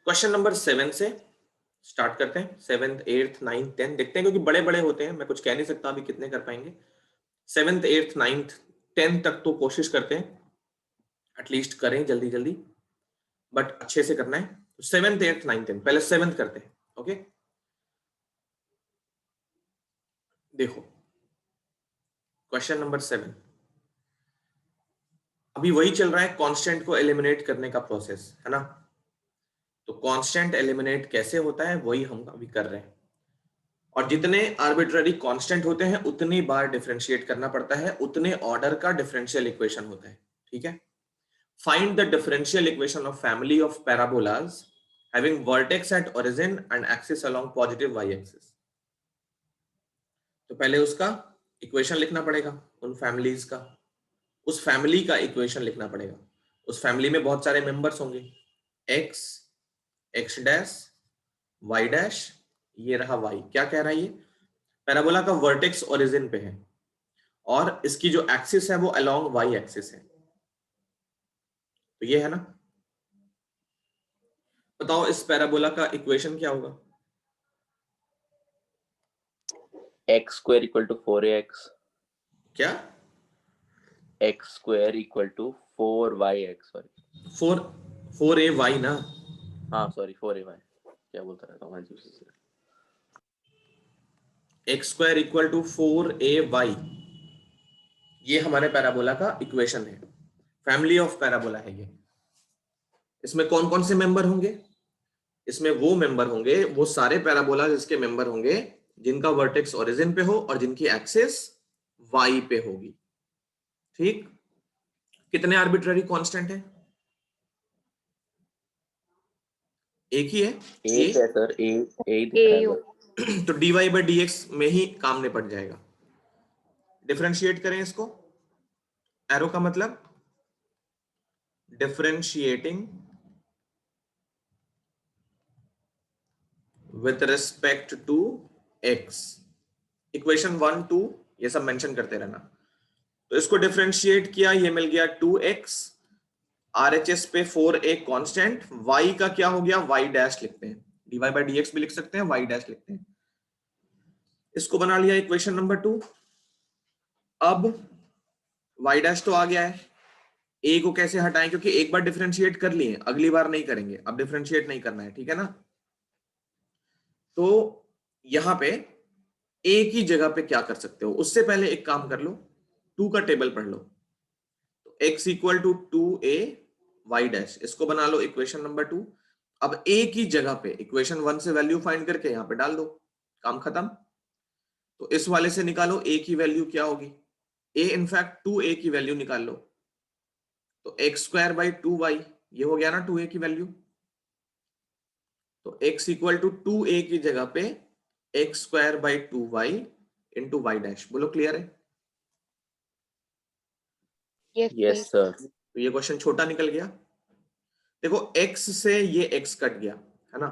Question number 7 से start करते हैं। 7th 8th 9th 10th देखते हैं, क्योंकि बड़े बड़े होते हैं, मैं कुछ कह नहीं सकता अभी कितने कर पाएंगे। 7th 8th 9th 10th तक तो कोशिश करते हैं एटलीस्ट करें जल्दी जल्दी, बट अच्छे से करना है। 7th 8th 9th 10th पहले 7th करते हैं। ओके, देखो क्वेश्चन नंबर 7 अभी वही चल रहा है, कांस्टेंट को एलिमिनेट करने का प्रोसेस है ना। तो कांस्टेंट एलिमिनेट कैसे होता है वही हम अभी कर रहे हैं, और जितने आर्बिट्ररी कांस्टेंट होते हैं उतनी बार डिफरेंशिएट करना पड़ता है, उतने ऑर्डर का डिफरेंशियल इक्वेशन होता है। ठीक है, find the differential equation of family of parabolas having vertex at origin and axis along positive y axis. तो पहले उसका इक्वेशन लिखना पड़ेगा, उन फैमिलीज का, उस फैमिली का इक्वेशन लिखना पड़ेगा। उस फैमिली में बहुत सारे मेंबर्स होंगे, x, x dash, y dash, ये रहा वाई। क्या कह रहा है ये? पैराबोला का वर्टेक्स ओरिजिन पे है और इसकी जो एक्सिस है वो अलोंग वाई एक्सिस है। तो ये है ना। बताओ इस पैराबोला का इक्वेशन क्या होगा? X square equal to 4ax। क्या? X square equal to 4y(x). Sorry 4ay ना। हाँ सॉरी 4ay, क्या बोलता रहता हूँ। X square equal to 4ay, ये हमारे पैराबोला का इक्वेशन है। फैमिली ऑफ पैराबोला है ये। इसमें कौन कौन से मेंबर होंगे? इसमें वो मेंबर होंगे, वो सारे पैराबोला जिसके मेंबर होंगे जिनका वर्टेक्स ओरिजिन पे हो और जिनकी एक्सिस वाई पे होगी। ठीक, कितने आर्बिट्ररी कांस्टेंट है? एक ही है, ए है सर, ए दिख रहा है। तो dy बाई डी एक्स में ही काम निपट जाएगा। डिफरेंशिएट करें इसको, एरो का मतलब differentiating with respect to x। Equation 1 2 ये सब मेंशन करते रहना। तो इसको डिफरेंशिएट किया, ये मिल गया 2x, RHS पे 4a कांस्टेंट, y का क्या हो गया? y डैश लिखते हैं, dy बाई dx भी लिख सकते हैं, y डैश लिखते हैं। इसको बना लिया इक्वेशन नंबर 2। अब y डैश तो आ गया है, a को कैसे हटाएं? क्योंकि एक बार डिफरेंशिएट कर लिए, अगली बार नहीं करेंगे, अब डिफरेंशिएट नहीं करना है, ठीक है ना। तो यहां पे a की जगह पे क्या कर सकते हो, उससे पहले एक काम कर लो, 2 का टेबल पढ़ लो। तो x equal to 2a y dash, इसको बना लो इक्वेशन नंबर 2। अब a की जगह पे इक्वेशन 1 से वैल्यू फाइंड करके यहां पे डाल दो, काम खत्म। तो इस वाले से निकालो a की वैल्यू क्या होगी, a इनफैक्ट 2a की वैल्यू निकाल लो। तो एक्स स्क्वायर बाई 2y, ये हो गया ना 2a की वैल्यू। तो x इक्वल टू 2a की जगह पे x square by 2y into y dash. बोलो क्लियर है? Yes sir. तो ये क्वेश्चन छोटा निकल गया। देखो x से ये x कट गया है ना,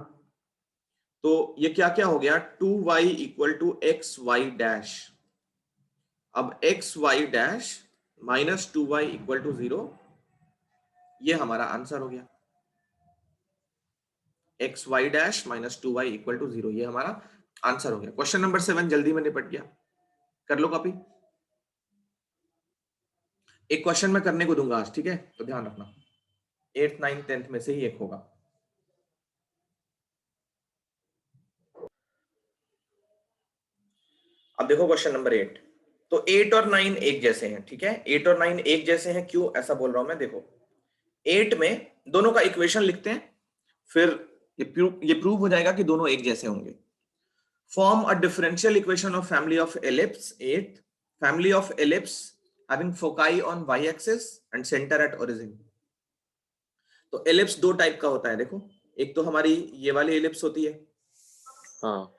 तो ये क्या क्या हो गया? 2y equal to X Y dash. अब X Y dash minus 2y equal to 0, ये हमारा आंसर हो गया। X Y dash minus 2y equal to 0, ये हमारा आंसर हो गया। क्वेश्चन नंबर 7 जल्दी में निपट गया, कर लो कॉपी। एक क्वेश्चन मैं करने को दूंगा आज, ठीक है, तो ध्यान रखना 8th 9th 10th में से ही एक होगा। अब देखो क्वेश्चन नंबर 8। तो 8 और 9 एक जैसे हैं, ठीक है, 8 और 9 एक जैसे हैं। क्यों ऐसा बोल रहा हूं मैं? देखो 8 में दोनों का इक्वेशन लिखते हैं, फिर ये प्रूव हो जाएगा कि दोनों एक जैसे होंगे। Form a differential equation of family of ellipse 8, family of ellipse having foci on y axis and center at origin। तो एलिप्स दो टाइप का होता है, देखो, एक तो हमारी ये वाली एलिप्स होती है, हाँ,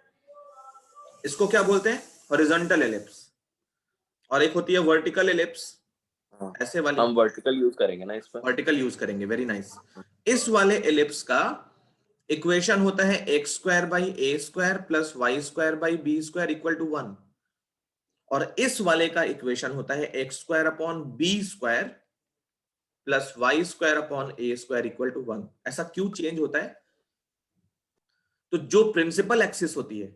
इसको क्या बोलते हैं? Horizontal ellipse. और एक होती है वर्टिकल एलिप्स, हाँ। ऐसे वाली। हम वर्टिकल यूज करेंगे ना इस पर। वर्टिकल यूज करेंगे, वेरी नाइस। इस वाले एलिप्स का इक्वेशन होता है x square by a square plus y square by b square equal to 1। और इस वाले का इक्वेशन होता है x square upon b square plus y square upon a square equal to 1। ऐसा क्यों चेंज होता है? तो जो प्रिंसिपल एक्सिस होती है,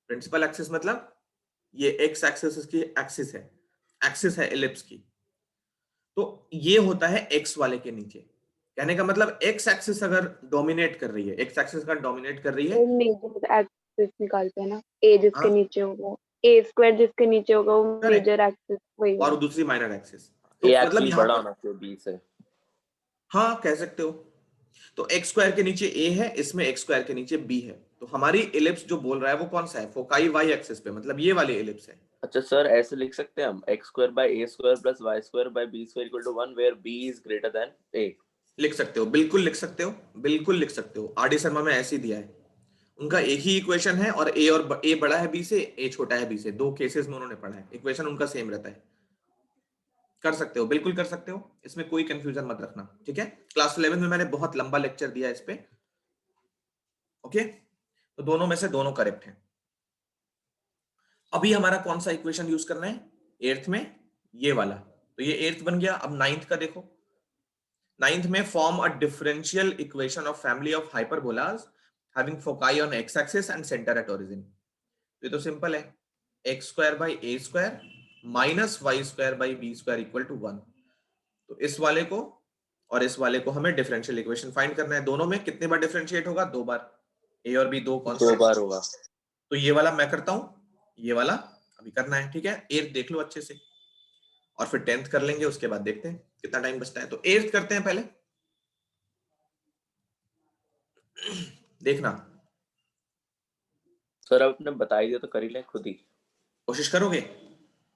प्रिंसिपल एक्सिस मतलब ये एक्स एक्सिस इसकी एक्सिस है एलिप्स की, तो ये होता है एक्स वाले के नीचे। कहने का मतलब एक्स एक्सिस अगर डोमिनेट कर रही है, एक्स एक्सिस अगर डोमिनेट कर रही है, तो मेजर एक्सिस निकालते हैं ना, ए जिसके हाँ नीचे होगा, ए स्क्वायर जिसके नीचे होगा वो करेक्ट, मेजर एक्सिस वही और होगा। दूसरी माइनर एक्सिस। तो ए मतलब एक्चुअली यहां बड़ा पर होना चाहिए बी से। हाँ कह सकते हो। तो एक्स स्क्वायर के नीचे ए है, इसमें एक्स स्क्वायर के नीचे बी है, तो हमारी एलिप्स जो बोल रहा है वो कौन सा है, फोकाई वाई एक्सिस पे, मतलब ये वाली एलिप्स है। अच्छा सर, ऐसे लिख सकते हैं हम x square by a square plus y square by b square equal to 1 where b is greater than a। लिख सकते हो, बिल्कुल लिख सकते हो, बिल्कुल लिख सकते हो। आर डी शर्मा में ऐसे ही दिया है, उनका एक ही इक्वेशन है, और ए बड़ा है बी से, ए छोटा है बी से, दो केसेस में उन्होंने पढ़ा है, इक्वेशन उनका सेम रहता है। कर सकते हो, बिल्कुल कर सकते हो, इसमें कोई कंफ्यूजन मत रखना, ठीक है। क्लास 11 में मैंने बहुत लंबा लेक्चर दिया इस पे, ओके। तो दोनों में से दोनों करेक्ट है। अभी हमारा कौन सा इक्वेशन यूज करना है एर्थ में, ये वाला। तो ये एर्थ बन गया। अब नाइन्थ का देखो, नाइन्थ में form a differential equation of family of hyperbolas having foci on x axis and centre at origin. ये तो सिंपल है, x square by a square minus y square by b square equal to 1। तो इस वाले को और इस वाले को हमें डिफरेंशियल इक्वेशन फाइंड करना है। दोनों में कितने बार डिफरेंशिएट होगा, दो बार, ए और बी दो दो कांस्टेंट। बार होगा। तो ये वाला मैं करता हूं, ये वाला अभी करना है, ठीक है। एर्थ देख लो अच्छे से, और फिर 10th कर लेंगे, उसके बाद देखते हैं कितना टाइम बचता है। तो एर्थ करते हैं पहले, देखना। सर आपने बता ही दिया तो कर ही लें खुद ही। कोशिश करोगे?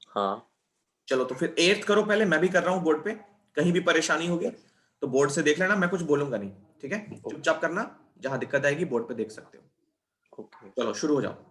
हाँ। चलो तो फिर एर्थ करो पहले, मैं भी कर रहा हूं बोर्ड पे, कहीं भी परेशानी होगी तो बोर्ड से देख लेना, मैं कुछ बोलूंगा नहीं, ठीक है। चुपचाप करना, जहां दिक्कत आएगी बोर्ड पे देख सकते हो। ओके। चलो शुरू हो जाओ।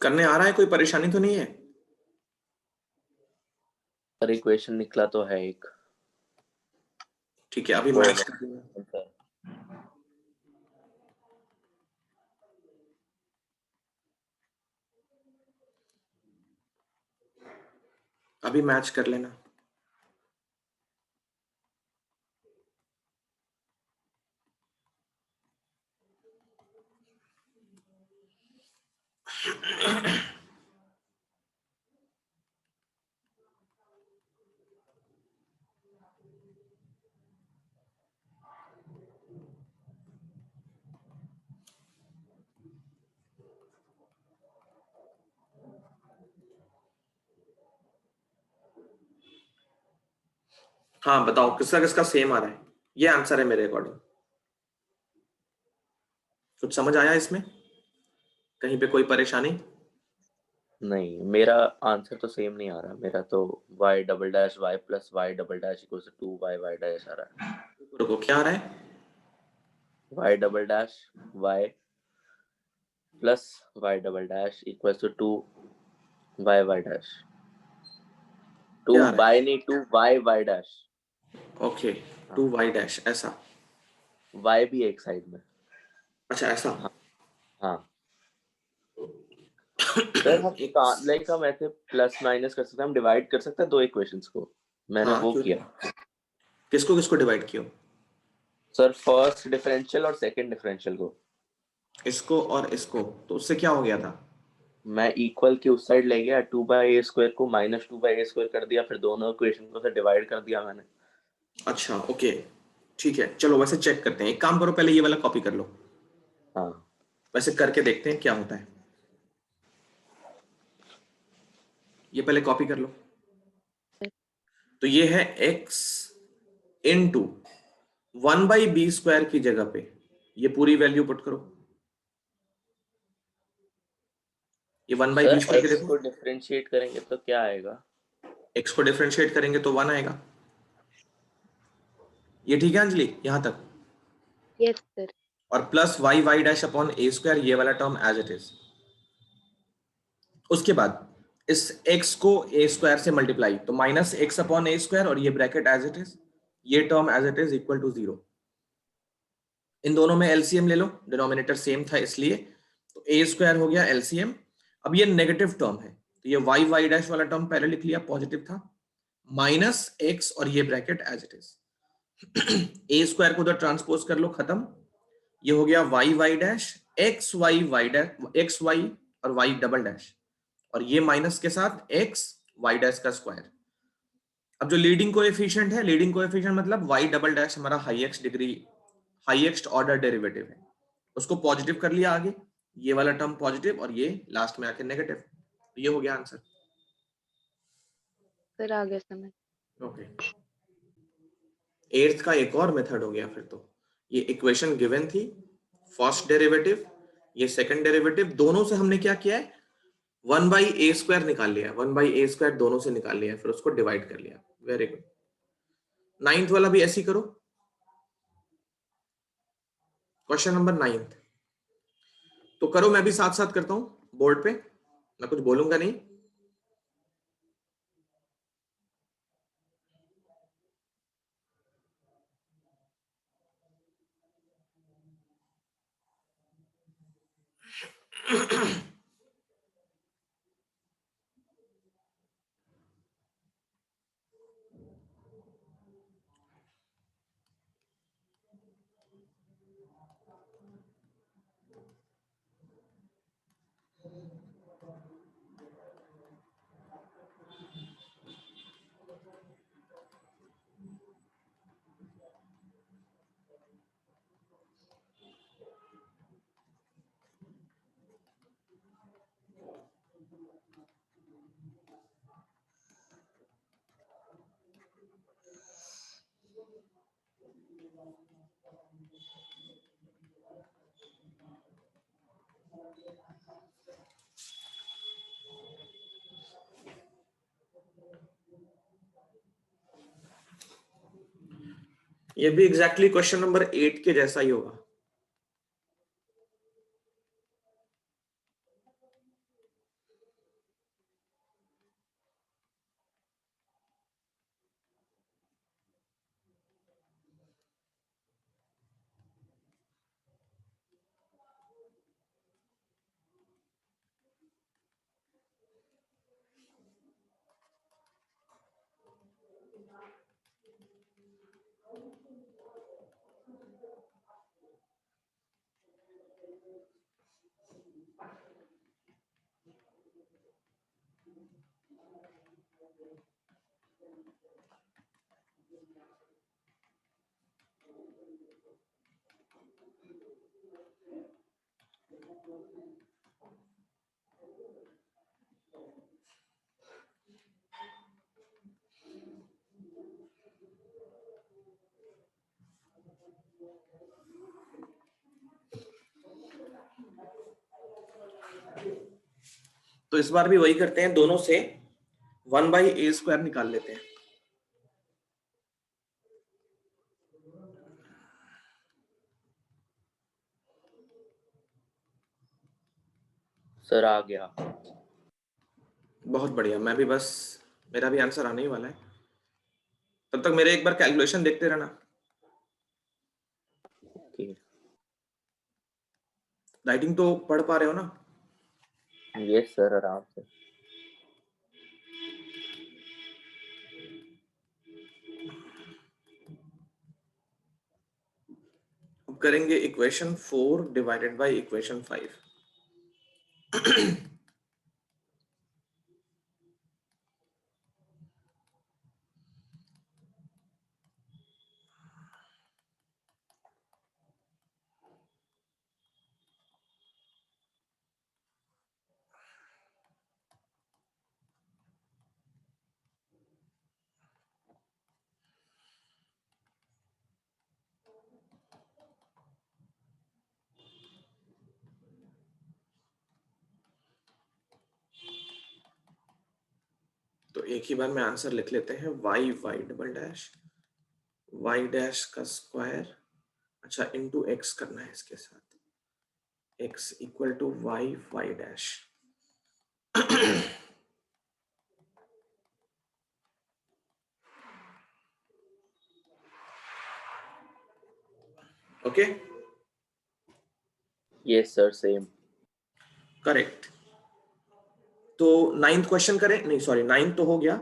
करने आ रहा है, कोई परेशानी तो नहीं है? पर इक्वेशन निकला तो है एक। ठीक है, अभी वो मैच कर दूंगा। आंसर। अभी मैच कर लेना। हाँ बताओ, किसका किसका सेम आ रहा है? ये आंसर है मेरे अकॉर्डिंग। कुछ समझ आया इसमें? कहीं पे कोई परेशानी? नहीं, मेरा आंसर तो सेम नहीं आ रहा। मेरा तो y double dash y plus y double dash equal to 2y dash आ रहा है। रुको, क्या आ रहा है? y double dash y plus y double dash equal to 2y dash. टू क्या आ रहा बाय नहीं, 2y डैश। है? ओके, 2y डैश ऐसा। y भी एक साइड में। अच्छा ऐसा। हाँ हाँ सर, हम एक, लाइक हम ऐसे प्लस माइनस कर सकते हैं, हम डिवाइड कर सकते हैं दो इक्वेशंस को। मैंने हाँ वो क्यों नहीं? किया किसको किसको डिवाइड किया? सर, फर्स्ट डिफरेंशियल और सेकंड डिफरेंशियल को। इसको और इसको, तो उससे क्या हो गया था? मैं इक्वल की उस साइड ले गया, 2/a² को -2/a² कर दिया, फिर दोनों इक्वेशन को से डिवाइड कर दिया मैंने। अच्छा ओके, ठीक है, चलो वैसे चेक करते हैं। एक काम करो, पहले ये वाला कॉपी कर लो। हाँ वैसे करके देखते हैं क्या होता है। ये पहले कॉपी कर लो। तो ये है x इंटू 1/b² की जगह पे ये पूरी वैल्यू पुट करो। ये 1/b² सर, के x देखो। को डिफरेंशिएट करेंगे तो क्या आएगा? x को डिफरेंशिएट करेंगे तो 1 आएगा। ये ठीक है अंजलि यहां तक? Yes sir. और plus y dash upon a², ये वाला टर्म एज इट इज। उसके बाद इस x को a² से मल्टीप्लाई, तो -x अपॉन a², और ये ब्रैकेट एज इट इज, ये term as it is equal to 0। इन दोनों में एलसीएम ले लो, डिनोमिनेटर सेम था इसलिए, तो a² हो गया एलसीएम। अब ये नेगेटिव टर्म है, तो ये y डैश वाला टर्म पहले लिख लिया, पॉजिटिव था, -x और ये bracket as it is. a² को उधर ट्रांसपोज कर लो, खत्म। ये हो गया y डैश x y और y डबल डैश, और ये माइनस के साथ x y डैश का स्क्वायर। अब जो लीडिंग कोएफिशिएंट है, लीडिंग कोएफिशिएंट मतलब y डबल डैश हमारा हाईएस्ट ऑर्डर डेरिवेटिव है, उसको पॉजिटिव कर लिया आगे, ये वाला टर्म पॉजिटिव और ये लास्ट में आके नेगेटिव। तो ये हो गया आंसर। सर आ गया समझ। ओके, एट्थ का एक और मेथड हो गया फिर तो। ये इक्वेशन गिवन थी, फर्स्ट डेरिवेटिव, ये सेकंड डेरिवेटिव, दोनों से हमने क्या किया है, 1/a² निकाल लिया, 1/a² दोनों से निकाल लिया, फिर उसको डिवाइड कर लिया। Very good. नाइन्थ वाला भी ऐसे ही करो। क्वेश्चन नंबर 9 तो करो, मैं भी साथ साथ करता हूं बोर्ड पे, मैं कुछ बोलूंगा नहीं। ये भी एग्जैक्टली क्वेश्चन नंबर 8 के जैसा ही होगा। तो इस बार भी वही करते हैं, दोनों से 1/a² निकाल लेते हैं। सर आ गया। बहुत बढ़िया, मैं भी बस, मेरा भी आंसर आने ही वाला है, तब तक मेरे एक बार कैलकुलेशन देखते रहना। ओके। राइटिंग तो पढ़ पा रहे हो ना? यस सर, आराम से। अब करेंगे इक्वेशन 4 डिवाइडेड बाय इक्वेशन 5। तो एक ही बार में आंसर लिख लेते हैं, y डैश का स्क्वायर, अच्छा इनटू x करना है इसके साथ, x equal to y dash. Okay, yes sir, same. Correct. तो 9th क्वेश्चन करें, नहीं सॉरी 9th तो हो गया,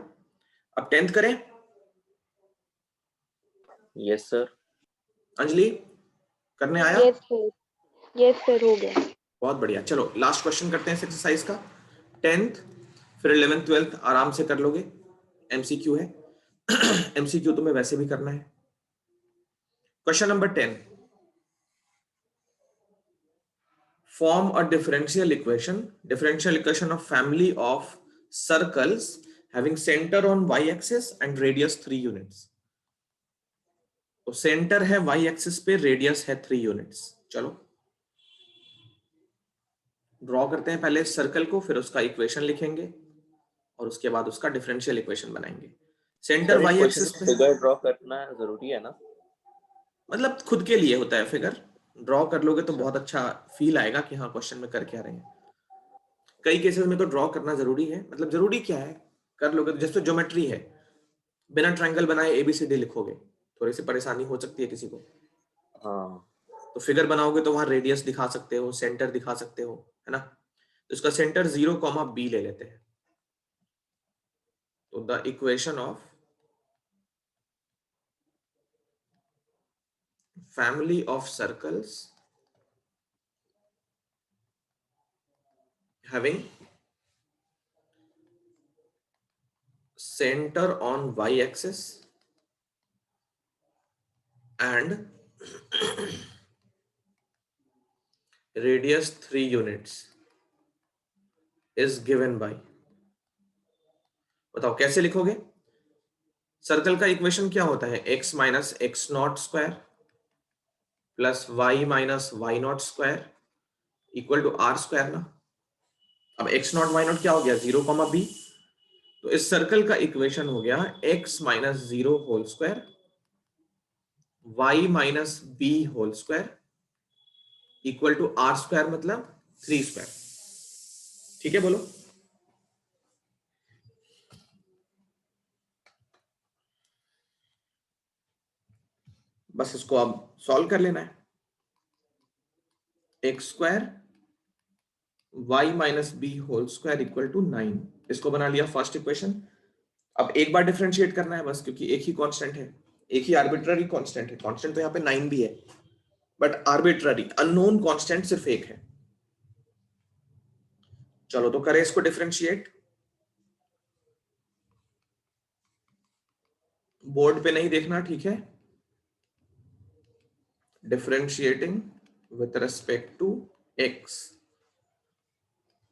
अब 10th करें। Yes sir. अंजलि करने आया? यस सर, यस सर, हो गया। बहुत बढ़िया, चलो लास्ट क्वेश्चन करते हैं इस एक्सरसाइज का, 10th, फिर 11th 12th आराम से कर लोगे, एमसीक्यू है। एमसीक्यू तुम्हें वैसे भी करना है। Question number 10, form a differential equation of family of circles having center on y-axis and radius 3 units। तो सेंटर है y-axis पे, रेडियस है 3 यूनिट्स। चलो ड्रॉ करते हैं पहले सर्कल को, फिर उसका इक्वेशन लिखेंगे और उसके बाद उसका डिफरेंशियल इक्वेशन बनाएंगे। सेंटर y-axis पे, फिगर ड्रॉ करना जरूरी है ना? मतलब खुद के लिए होता है फिगर, ड्रॉ कर लोगे तो बहुत अच्छा फील आएगा कि हाँ क्वेश्चन में कर क्या रहे हैं। कई केसेस में तो ड्रॉ करना जरूरी है, मतलब जरूरी क्या है, कर लोगे तो, जैसे ज्योमेट्री है, बिना ट्रायंगल बनाए ABCD लिखोगे, थोड़ी सी परेशानी हो सकती है किसी को। हाँ। तो फिगर बनाओगे तो वहां रेडियस दिखा सकते हो, सेंटर दिखा सकते हो, है ना। तो इसका सेंटर 0,B ले लेते हैं। तो the equation of family of circles having center on y-axis and radius 3 units is given by, बताओ कैसे लिखोगे? सर्कल का इक्वेशन क्या होता है, x minus x nought square plus y minus y nought square equal to r square ना। अब x not y not क्या हो गया, 0,b। तो इस सर्कल का इक्वेशन हो गया x minus 0 whole square y minus b whole square equal to r square, मतलब 3 स्क्वायर। ठीक है, बोलो। बस इसको अब सॉल्व कर लेना है। X square y minus b whole square equal to 9, इसको बना लिया फर्स्ट इक्वेशन। अब एक बार डिफरेंशिएट करना है बस, क्योंकि एक ही कांस्टेंट है, एक ही आर्बिट्ररी कांस्टेंट है। कांस्टेंट तो यहाँ पे 9 भी है, बट आर्बिट्ररी अननोन कांस्टेंट सिर्फ एक है। चलो तो करें इसको डिफरेंशिएट। बोर्ड पे नहीं देखना, ठीक है। Differentiating with respect to x,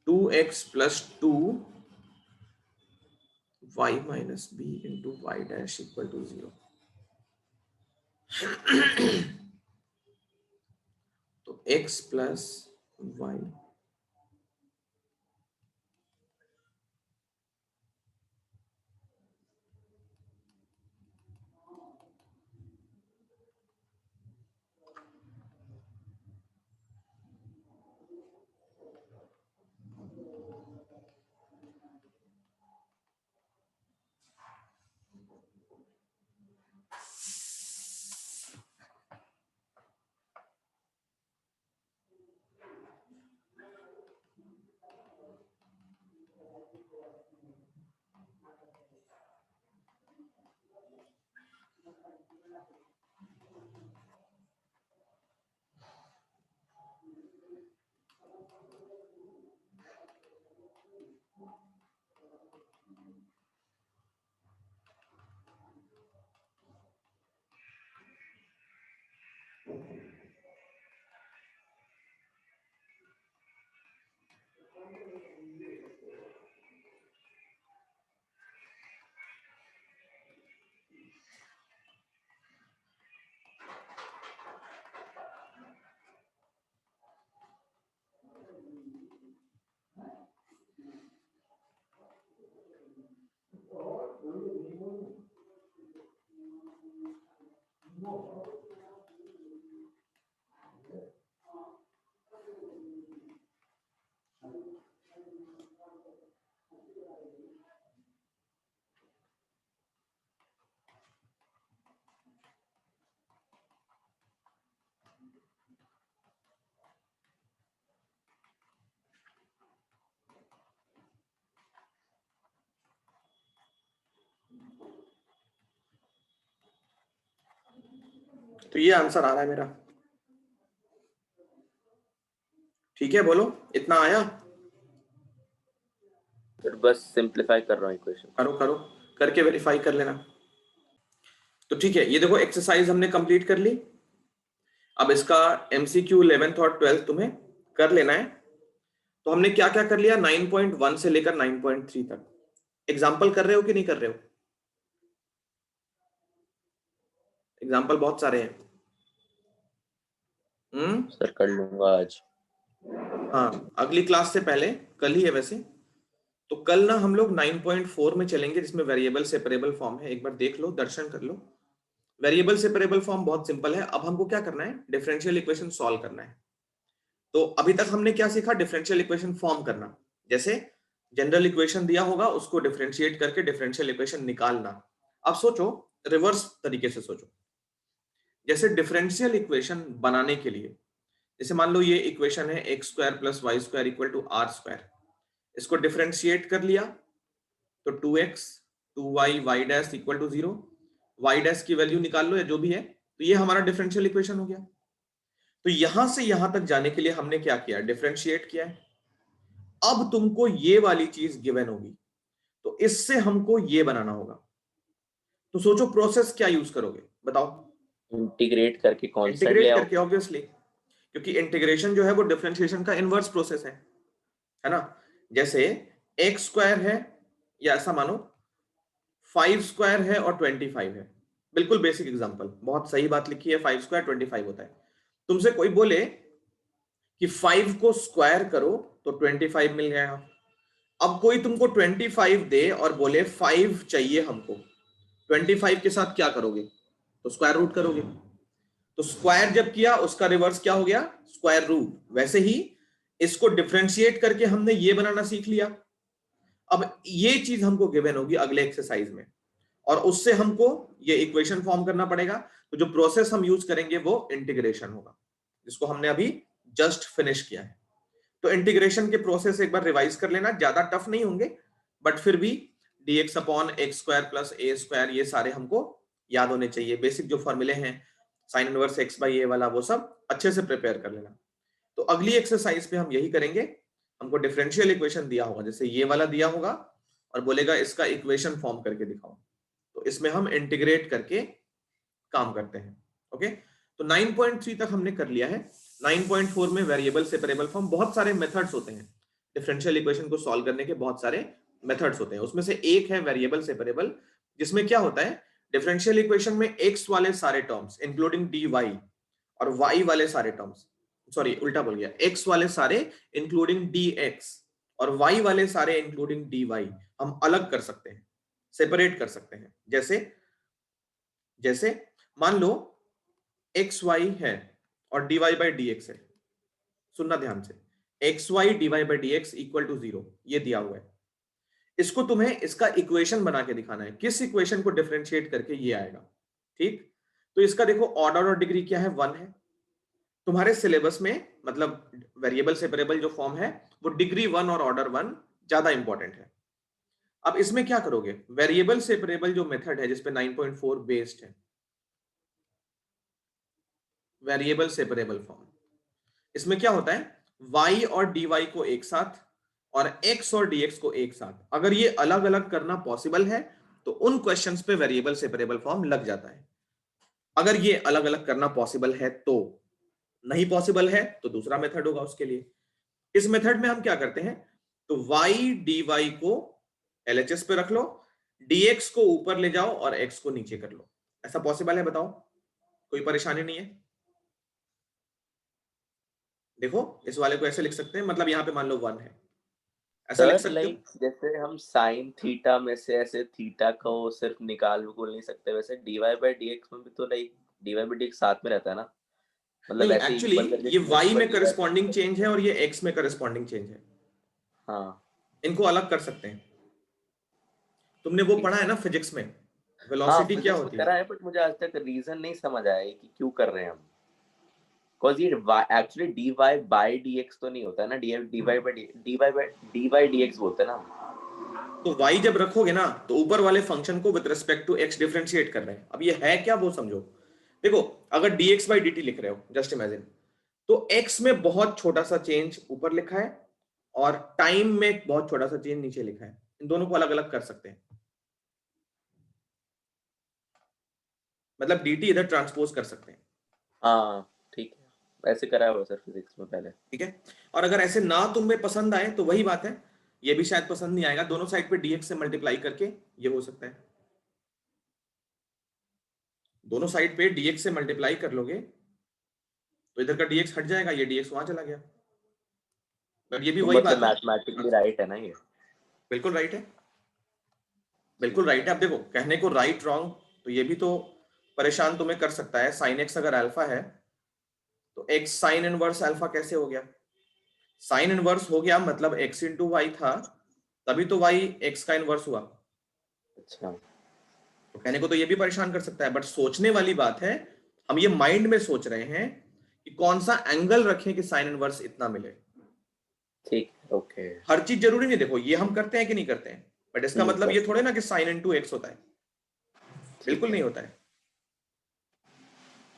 2x plus 2y minus b into y dash equal to 0. तो x plus y तो ये आंसर आ रहा है मेरा। ठीक है, बोलो इतना आया? बस सिंपलीफाई कर रहा हूँ इक्वेशन। करो करो, करके वेरीफाई कर लेना। तो ठीक है, ये देखो एक्सरसाइज हमने कंप्लीट कर ली। अब इसका एमसीक्यू 11th और 12th तुम्हें कर लेना है। तो हमने क्या क्या कर लिया 9.1 से लेकर 9.3 तक। एग्जाम्पल कर रहे हो कि नहीं कर रहे हो? एग्जाम्पल बहुत सारे हैं। सर कर लूंगा आज। हाँ, अगली क्लास से पहले, कल ही है वैसे, तो कल ना हम लोग 9.4 में चलेंगे जिसमें वेरिएबल सेपरेबल फॉर्म है। एक बार देख लो, दर्शन कर लो। वेरिएबल सेपरेबल फॉर्म बहुत सिंपल है। अब हमको क्या करना है, डिफरेंशियल इक्वेशन सॉल्व करना है। तो अभी तक हमने क्या सीखा, डिफरेंशियल इक्वेशन फॉर्म करना। जैसे जनरल इक्वेशन दिया होगा उसको डिफरेंशिएट करके डिफरेंशियल इक्वेशन निकालना। अब सोचो, रिवर्स तरीके से सोचो। जैसे डिफरेंशियल इक्वेशन बनाने के लिए, जैसे मान लो ये इक्वेशन है x square plus y square equal to r square. इसको डिफरेंशिएट कर लिया तो 2x 2y y dash equal to 0, y dash की वैल्यू निकाल लो या जो भी है। तो ये हमारा डिफरेंशियल इक्वेशन हो गया। तो यहां से यहां तक जाने के लिए हमने क्या किया, डिफरेंशिएट किया है। अब तुमको ये वाली चीज गिवन होगी, तो इससे हमको ये बनाना होगा। तो सोचो प्रोसेस क्या यूज करोगे, बताओ। इंटीग्रेट करके कांस्टेंट ले इंटीग्रेट आओ। करके, ऑब्वियसली, क्योंकि इंटीग्रेशन जो है वो डिफरेंशिएशन का इनवर्स प्रोसेस है ना। जैसे x स्क्वायर है, या ऐसा मानो 5 स्क्वायर है और 25 है। बिल्कुल बेसिक एग्जांपल, बहुत सही बात लिखी है, 5 स्क्वायर 25 होता है। तुमसे कोई बोले कि 5 को स्क्वायर करो तो 25 मिल जाएगा। अब कोई तुमको 25 दे और बोले 5 चाहिए हमको, 25 के साथ क्या करोगे, तो स्क्वायर रूट करोगे। तो स्क्वायर जब किया उसका रिवर्स क्या हो गया, स्क्वायर रूट। वैसे ही इसको डिफरेंशिएट करके हमने ये बनाना सीख लिया। अब ये चीज हमको गिवन होगी अगले एक्सरसाइज में, और उससे हमको ये इक्वेशन फॉर्म करना पड़ेगा। तो जो प्रोसेस हम यूज करेंगे वो इंटीग्रेशन होगा, जिसको हमने अभी जस्ट फिनिश किया है। तो इंटीग्रेशन के प्रोसेस एक बार रिवाइज कर लेना, ज्यादा टफ नहीं होंगे, बट फिर भी dx upon X square plus A square ये सारे हमको याद होने चाहिए। बेसिक जो फॉर्मूले हैं, साइन इनवर्स एक्स बाई ए वाला, वो सब अच्छे से प्रिपेयर कर लेना। तो अगली एक्सरसाइज पे हम यही करेंगे। हमको डिफरेंशियल इक्वेशन दिया होगा, जैसे ये वाला दिया होगा, और बोलेगा इसका इक्वेशन फॉर्म करके दिखाओ। तो इसमें हम इंटीग्रेट करके काम करते हैं। ओके, तो 9.3 तक हमने कर लिया है। 9.4 में वेरिएबल सेपरेबल फॉर्म, बहुत सारे मेथड्स होते हैं डिफरेंशियल इक्वेशन को सॉल्व करने के बहुत सारे मेथड्स होते हैं, उसमें से एक है वेरिएबल सेपरेबल, जिसमें क्या होता है डिफरेंशियल इक्वेशन में x वाले सारे टर्म्स इंक्लूडिंग dy और y वाले सारे टर्म्स, सॉरी उल्टा बोल गया, x वाले सारे इंक्लूडिंग dx और y वाले सारे इंक्लूडिंग dy हम अलग कर सकते हैं, सेपरेट कर सकते हैं। जैसे जैसे मान लो xy है और dy by dx है, सुनना ध्यान से, xy dy by dx equal to 0, ये दिया हुआ है। इसको तुम्हें इसका इक्वेशन बना के दिखाना है, किस इक्वेशन को डिफरेंशिएट करके ये आएगा, ठीक। तो इसका देखो ऑर्डर और डिग्री क्या है, 1 है। तुम्हारे सिलेबस में मतलब वेरिएबल सेपरेबल जो फॉर्म है वो डिग्री 1 और ऑर्डर 1 ज्यादा इंपॉर्टेंट है। अब इसमें क्या करोगे, वेरिएबल सेपरेबल जो मेथड है जिसपे 9.4 बेस्ड है, वेरिएबल सेपरेबल फॉर्म, इसमें क्या होता है y और dy को एक साथ और x और dx को एक साथ, अगर ये अलग अलग करना पॉसिबल है तो उन क्वेश्चंस पे वेरिएबल सेपरेबल फॉर्म लग जाता है। अगर ये अलग अलग करना पॉसिबल है तो, नहीं पॉसिबल है तो दूसरा मेथड होगा उसके लिए। इस मेथड में हम क्या करते हैं, तो y dy को LHS पे रख लो, dx को ऊपर ले जाओ और x को नीचे कर लो। ऐसा पॉसिबल है, बताओ, कोई परेशानी नहीं है। देखो इस वाले को ऐसे लिख सकते हैं, मतलब यहाँ पे मान लो 1 है, ऐसा लिख सकते हो। जैसे हम साइन थीटा में से ऐसे थीटा को सिर्फ निकाल बोल नहीं सकते, वैसे dy by dx में भी तो लाइक dy by dx साथ में रहता है ना, मतलब नहीं ऐसे एक्चुअली इक्वल करके ये y में dy करस्पॉन्डिंग चेंज है और ये x में करस्पॉन्डिंग चेंज है, हाँ इनको अलग कर सकते हैं। तुमने वो पढ़ा है ना फिजिक्स में, हाँ वेलोसिटी क्या फिजिक्स में होती करा है। है, बट मुझे आज तक रीजन नहीं समझ आया है कि क्यों कर रहे हैं हम, बिकॉज ये एक्चुअली dy by dx तो नहीं होता है ना, dy by dx बोलते हैं ना हम। तो y जब रखोगे ना तो ऊपर वाले फंक्शन को with respect to x differentiate कर रहे हैं। अब ये है क्या वो समझो, देखो अगर dx by dt लिख रहे हो, जस्ट इमेजिन, तो x में बहुत छोटा सा चेंज ऊपर लिखा है और टाइम में बहुत छोटा सा चेंज नीचे लिखा है, इन दोनों को अलग अलग कर सकते हैं, मतलब dt इधर ट्रांसपोज कर सकते हैं। हाँ ठीक है, ऐसे करा हुआ सर फिजिक्स में पहले। ठीक है, और अगर ऐसे ना तुम्हें पसंद आए तो वही बात है, ये भी शायद पसंद नहीं आएगा, दोनों साइड पे dx से मल्टीप्लाई करके ये हो सकता है, दोनों साइड पे dx से मल्टीप्लाई कर लोगे तो इधर का dx हट जाएगा, ये dx वहां चला गया, बट ये भी तो वही मतलब बात है। मैथमेटिकली राइट है ना ये? बिल्कुल राइट है, बिल्कुल राइट है। अब देखो कहने को राइट रॉन्ग तो ये भी तो परेशान तुम्हें कर सकता है, साइन एक्स अगर अल्फा है तो एक्स साइन इनवर्स अल्फा कैसे हो गया, साइन इनवर्स हो गया मतलब एक्स इंटू वाई था, तभी तो वाई एक्स का इनवर्स हुआ। अच्छा, तो कहने को तो ये भी परेशान कर सकता है, बट सोचने वाली बात है, हम ये माइंड में सोच रहे हैं कि कौन सा एंगल रखें कि साइन इनवर्स इतना मिले। ठीक, ओके। हर चीज जरूरी नहीं, देखो ये हम करते हैं कि नहीं करते हैं, बट इसका नहीं मतलब ये करते। थोड़े ना कि साइन इनटू एक्स होता है, बिल्कुल नहीं होता है,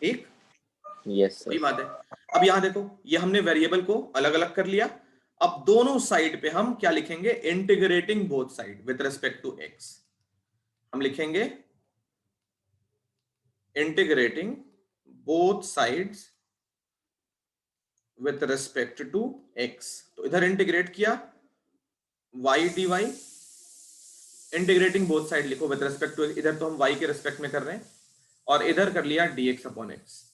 ठीक। यस वही सर। बात है। अब यहां देखो ये हमने वेरिएबल को अलग अलग कर लिया, अब दोनों साइड पे हम क्या लिखेंगे, integrating both side with respect to x, हम लिखेंगे integrating both sides with respect to x. तो इधर इंटीग्रेट किया y dy, integrating both side लिखो विद रिस्पेक्ट टू, इधर तो हम y के रिस्पेक्ट में कर रहे हैं, और इधर कर लिया dx अपॉन x।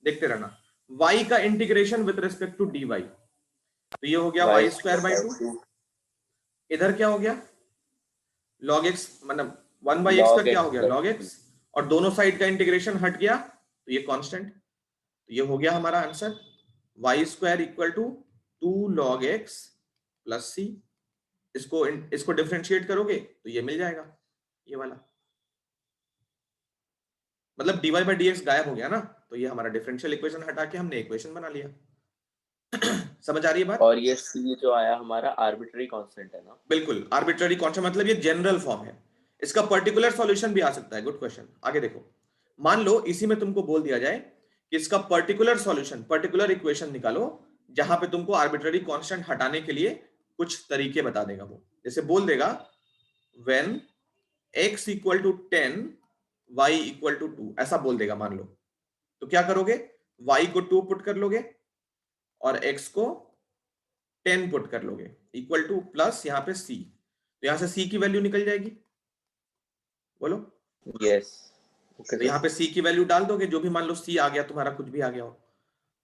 देखते रहना, y का integration with respect to dy, तो ये हो गया y स्क्वायर बाई 2, इधर क्या हो गया log x, मतलब 1 बाई x का क्या हो गया log x, और दोनों साइड का इंटीग्रेशन हट गया तो ये कांस्टेंट, तो ये हो गया हमारा answer, y square equal to 2 log x plus c। इसको डिफरेंशिएट करोगे तो ये मिल जाएगा, ये वाला, मतलब dy बाई dx गायब हो गया ना, तो ये हमारा डिफरेंशियल इक्वेशन हटा के हमने इक्वेशन बना लिया। समझ आ रही है बात? और ये c जो आया हमारा आर्बिट्ररी कांस्टेंट है ना? बिल्कुल आर्बिट्ररी कांस्टेंट, मतलब ये जनरल फॉर्म है, इसका पर्टिकुलर सॉल्यूशन भी आ सकता है। गुड क्वेश्चन, आगे देखो, मान लो इसी में तुमको बोल दिया जाए कि इसका पर्टिकुलर सॉल्यूशन, पर्टिकुलर इक्वेशन निकालो जहां पे तुमको आर्बिट्ररी कांस्टेंट हटाने के लिए कुछ तरीके बता देगा वो, जैसे बोल देगा when x equal to 10 y equal to 2, ऐसा बोल देगा मान लो, तो क्या करोगे, y को 2 पुट कर लोगे और x को 10 पुट कर लोगे इक्वल टू प्लस यहाँ पे सी, तो यहाँ से सी की वैल्यू निकल जाएगी, बोलो। यस ओके तो यहाँ पे सी की वैल्यू डाल दोगे, जो भी मान लो सी आ गया तुम्हारा, कुछ भी आ गया हो,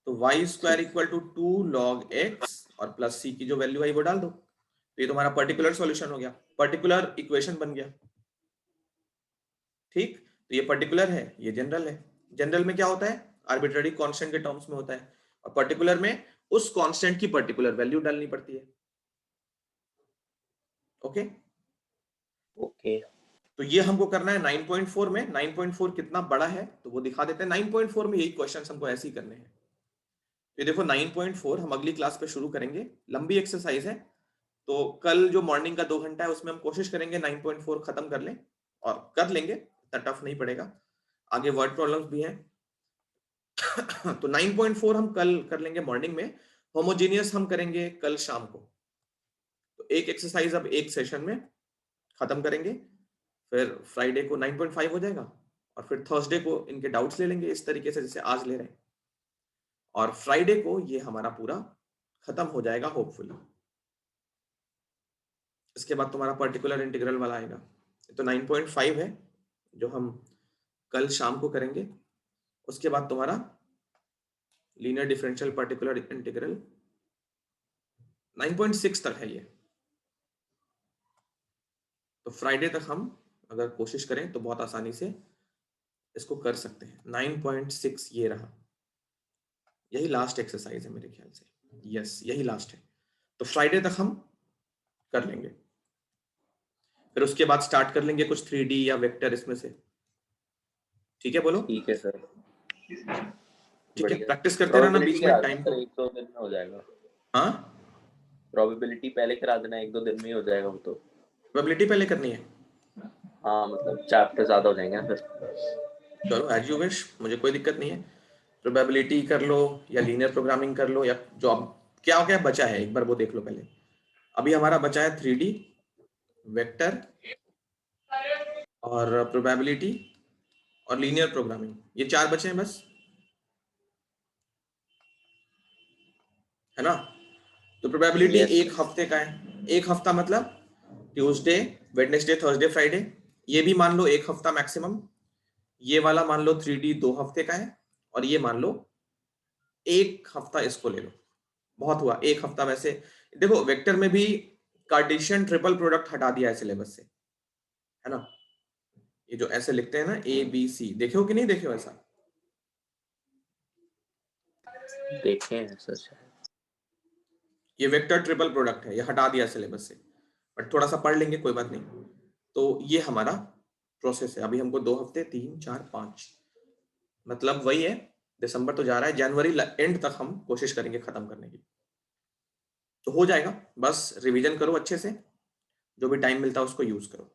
तो y square equal to 2 log x और प्लस सी की जो वैल्यू आई वो डाल दो, तो ये तुम्हारा पर्टिकुलर सॉल्यूशन हो गया, पर्टिकुलर इक्वेशन बन गया। ठीक, तो ये पर्टिकुलर है, ये जनरल है। जनरल में क्या होता है, आर्बिट्ररी कांस्टेंट के टर्म्स में होता है, और पर्टिकुलर में उस कांस्टेंट की पर्टिकुलर वैल्यू डालनी पड़ती है। ओके ओके तो ये हमको करना है 9.4 में। 9.4 कितना बड़ा है तो वो दिखा देते हैं। 9.4 में यही क्वेश्चंस हमको ऐसे ही करने हैं। ये देखो 9.4 हम अगली क्लास पे शुरू करेंगे, लंबी एक्सरसाइज है, तो कल जो मॉर्निंग का 2 घंटा है उसमें हम कोशिश करेंगे 9.4 खत्म कर लें, और कर लेंगे, इतना टफ नहीं पड़ेगा। आगे वर्ड प्रॉब्लम्स भी हैं। तो 9.4 हम कल कर लेंगे मॉर्निंग में, होमोजेनियस हम करेंगे कल शाम को। तो एक एक्सरसाइज अब एक सेशन में खत्म करेंगे, फिर फ्राइडे को 9.5 हो जाएगा, और फिर थर्सडे को इनके डाउट्स ले लेंगे इस तरीके से जैसे आज ले रहे हैं, और फ्राइडे को ये हमारा पूरा खत्म हो जाएगा होपफुली। इसके बाद तुम्हारा पर्टिकुलर इंटीग्रल वाला आएगा। तो 9.5 है जो हम कल शाम को करेंगे। उसके बाद तुम्हारा लीनियर डिफरेंशियल पर्टिकुलर इंटीग्रल 9.6 तक है ये। तो फ्राइडे तक हम अगर कोशिश करें तो बहुत आसानी से इसको कर सकते हैं। 9.6 ये रहा, यही लास्ट एक्सरसाइज है मेरे ख्याल से। यस यही लास्ट है, तो फ्राइडे तक हम कर लेंगे, फिर उसके बाद स्टार्ट कर लेंगे कुछ 3D या वेक्टर इसमें से। ठीक है बोलो। ठीक है सर, ठीक है, प्रैक्टिस करते रहना बीच में टाइम को। 1-2 दिन में हो जाएगा। हाँ प्रोबेबिलिटी पहले करा देना, 1-2 दिन में ही हो जाएगा वो तो। प्रोबेबिलिटी पहले करनी है। हाँ मतलब चैप्टर ज्यादा हो जाएंगे ना फिर। चलो एज यू विश, मुझे कोई दिक्कत नहीं है। प्रोबेबिलिटी कर लो या लीनियर प्रोग्रामिंग कर लो, या जो अब क्या क्या बचा है एक बार वो देख लो पहले। अभी हमारा बचा है 3D, वेक्टर और प्रोबेबिलिटी और लीनियर प्रोग्रामिंग, ये 4 बचे हैं बस, है ना। तो प्रोबेबिलिटी Yes. एक हफ्ते का है। एक हफ्ता मतलब ट्यूसडे वेडनेसडे थर्सडे फ्राइडे, ये भी मान लो एक हफ्ता मैक्सिमम। ये वाला मान लो 3D 2 हफ्ते का है, और ये मान लो 1 हफ्ता, इसको ले लो, बहुत हुआ 1 हफ्ता। वैसे देखो वेक्टर में भी कार्टेशियन ट्रिपल प्रोडक्ट हटा दिया है सिलेबस से, है ना। ये जो ऐसे लिखते हैं ना ABC, देखे हो कि नहीं देखे हो ऐसा? देखे हैं सर। ये वेक्टर ट्रिपल प्रोडक्ट है, ये हटा दिया सिलेबस से, बट थोड़ा सा पढ़ लेंगे कोई बात नहीं। तो ये हमारा प्रोसेस है। अभी हमको 2 हफ्ते 3 4 5 मतलब वही है, दिसंबर तो जा रहा है, जनवरी एंड तक हम कोशिश करेंगे खत्म करने की। तो हो जाएगा, बस रिवीजन करो अच्छे से, जो भी टाइम मिलता है उसको यूज करो।